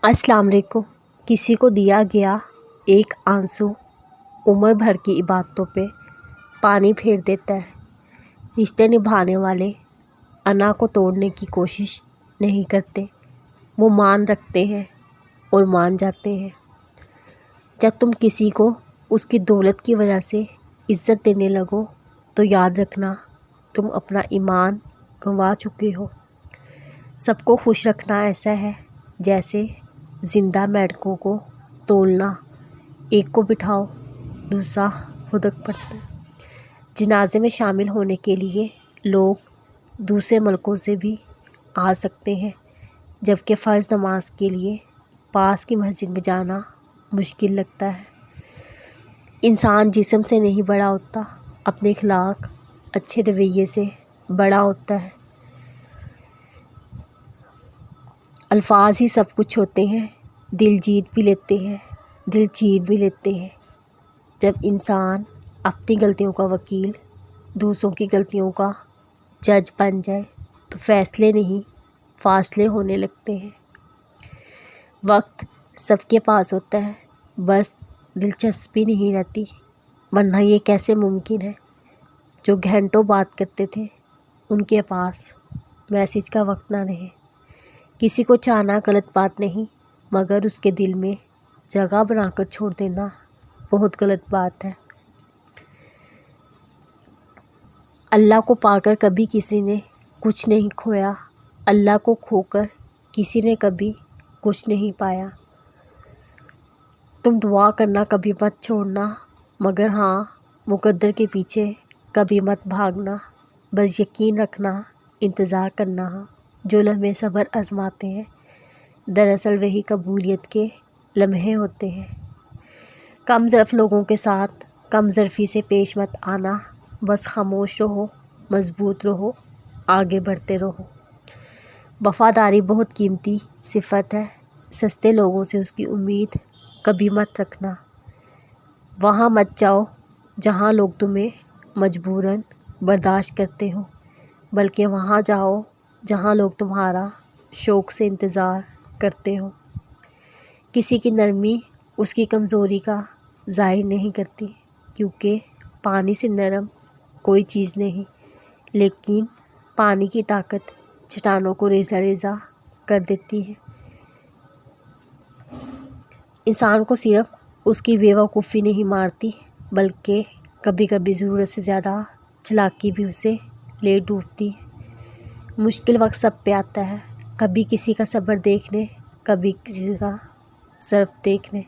السلام علیکم۔ کسی کو دیا گیا ایک آنسو عمر بھر کی عبادتوں پہ پانی پھیر دیتا ہے۔ رشتے نبھانے والے انا کو توڑنے کی کوشش نہیں کرتے، وہ مان رکھتے ہیں اور مان جاتے ہیں۔ جب تم کسی کو اس کی دولت کی وجہ سے عزت دینے لگو تو یاد رکھنا تم اپنا ایمان گنوا چکے ہو۔ سب کو خوش رکھنا ایسا ہے جیسے زندہ میںڈکوں کو تولنا، ایک کو بٹھاؤ دوسرا ہدک پڑتا ہے۔ جنازے میں شامل ہونے کے لیے لوگ دوسرے ملکوں سے بھی آ سکتے ہیں، جبکہ فرض نماز کے لیے پاس کی مسجد میں جانا مشکل لگتا ہے۔ انسان جسم سے نہیں بڑا ہوتا، اپنے اخلاق اچھے رویے سے بڑا ہوتا ہے۔ الفاظ ہی سب کچھ ہوتے ہیں، دل جیت بھی لیتے ہیں، دل چیر بھی لیتے ہیں۔ جب انسان اپنی غلطیوں کا وکیل، دوسروں کی غلطیوں کا جج بن جائے تو فیصلے نہیں فاصلے ہونے لگتے ہیں۔ وقت سب کے پاس ہوتا ہے، بس دلچسپی نہیں رہتی، ورنہ یہ کیسے ممکن ہے؟ جو گھنٹوں بات کرتے تھے ان کے پاس میسج کا وقت نہ رہے۔ کسی کو چاہنا غلط بات نہیں، مگر اس کے دل میں جگہ بنا کر چھوڑ دینا بہت غلط بات ہے۔ اللہ کو پا کر کبھی کسی نے کچھ نہیں کھویا، اللہ کو کھو کر کسی نے کبھی کچھ نہیں پایا۔ تم دعا کرنا کبھی مت چھوڑنا، مگر ہاں مقدر کے پیچھے کبھی مت بھاگنا۔ بس یقین رکھنا، انتظار کرنا جو لمحے صبر آزماتے ہیں، دراصل وہی قبولیت کے لمحے ہوتے ہیں۔ کم ظرف لوگوں کے ساتھ کم ظرفی سے پیش مت آنا، بس خاموش رہو، مضبوط رہو، آگے بڑھتے رہو۔ وفاداری بہت قیمتی صفت ہے، سستے لوگوں سے اس کی امید کبھی مت رکھنا۔ وہاں مت جاؤ جہاں لوگ تمہیں مجبوراً برداشت کرتے ہو، بلکہ وہاں جاؤ جہاں لوگ تمہارا شوق سے انتظار کرتے ہو۔ کسی کی نرمی اس کی کمزوری کا ظاہر نہیں کرتی، کیونکہ پانی سے نرم کوئی چیز نہیں، لیکن پانی کی طاقت چٹانوں کو ریزہ ریزہ کر دیتی ہے۔ انسان کو صرف اس کی بے وقوفی نہیں مارتی، بلکہ کبھی کبھی ضرورت سے زیادہ چالاکی بھی اسے لے ڈوبتی ہے۔ مشکل وقت سب پہ آتا ہے، کبھی کسی کا صبر دیکھنے، کبھی کسی کا صرف دیکھنے۔